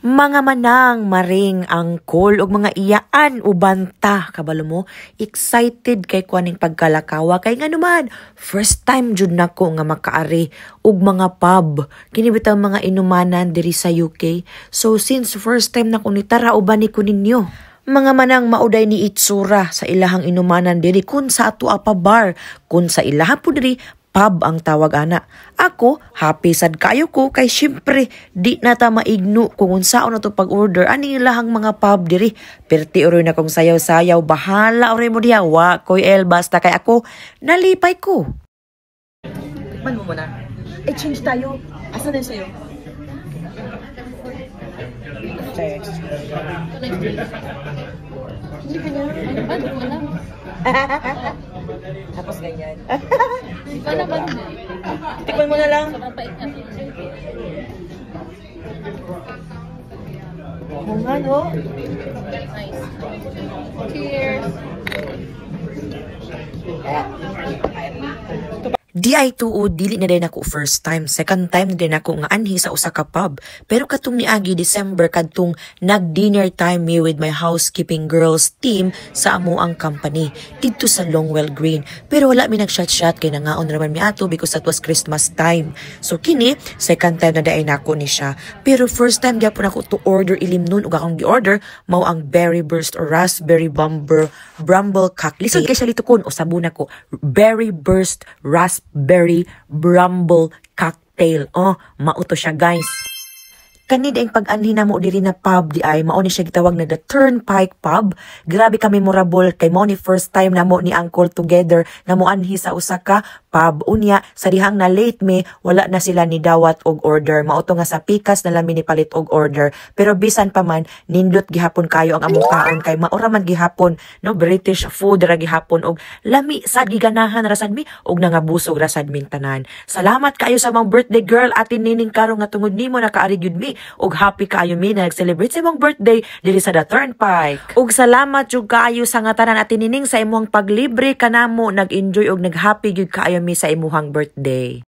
Mga manang, maring, angkol, ug mga iyaan, ubanta, kabalo mo, excited kay kuaning pagkalakawa, kay nga naman, first time jud nako nga makaari, ug mga pub, kini bitaw mga inumanan diri sa UK, so since first time nako ni tara uban ni ko ninyo. Mga manang mauday ni itsura sa ilahang inumanan diri kun sa ato pa bar, kun sa ilaha po diri, pub ang tawag ana. Ako, happy sad kayo ko kay syempre di na ta maigno kung unsaon na to pag-order ani ilahang mga pub diri. Perti oroy na kong sayaw-sayaw, bahala oroy mo diha, wa koy el basta kay ako nalipay ko. Man mo muna. Change tayo. Asa na sa'yo? Cheers. Hindi ka niya. Ano ba? Di ko alam. Tapos ganyan. Di ko alam ba? Tikman mo na lang. Mga no? Nice. Cheers. Di ay tuod, dili na din ako first time. Second time na din ako nga anhi sa usa ka pub. Pero katong niagi December kadtong nag-dinner time me with my housekeeping girls team sa amo ang company dito sa Longwell Green. Pero wala mi nag-shot-shot kay nangaon raman mi ato because that was Christmas time. So kini, second time na daay nako ni siya. Pero first time gyapon ako to order ilim nun ug akong gi-order mao ang berry burst or raspberry bramble cocktail. Lisod kay siya litukon o sabuna ko. Berry burst raspberry bramble cocktail. Oh, mauto siya guys. Kanid ang pag-anhi na mo diri na pub di ay mao ni siya gitawag na the Turnpike Pub. Grabe ka memorable kay mao ni first time na mo ni Uncle together na mo anhi sa usa ka pub. Unya sa dihang na late me wala na sila ni dawat og order. Mao to nga sa pikas na lami ni palit og order. Pero bisan pa man nindot gihapon kayo ang among kaon kay maura man gihapon no British food ra gihapon og lami sad giganahan ra sad mi og nangabusog ra sad ming tanan. Salamat kayo sa mga birthday girl atin nining karon nga tungod nimo nakaari gyud mi. Og happy kaayo mi na nag-celebrate sa imong birthday diri sa The Turnpike. Og salamat jud kaayo sa nga tanan at inining sa imong paglibre kanamo nag-enjoy og nag-happy gyud kaayo mi sa imong birthday.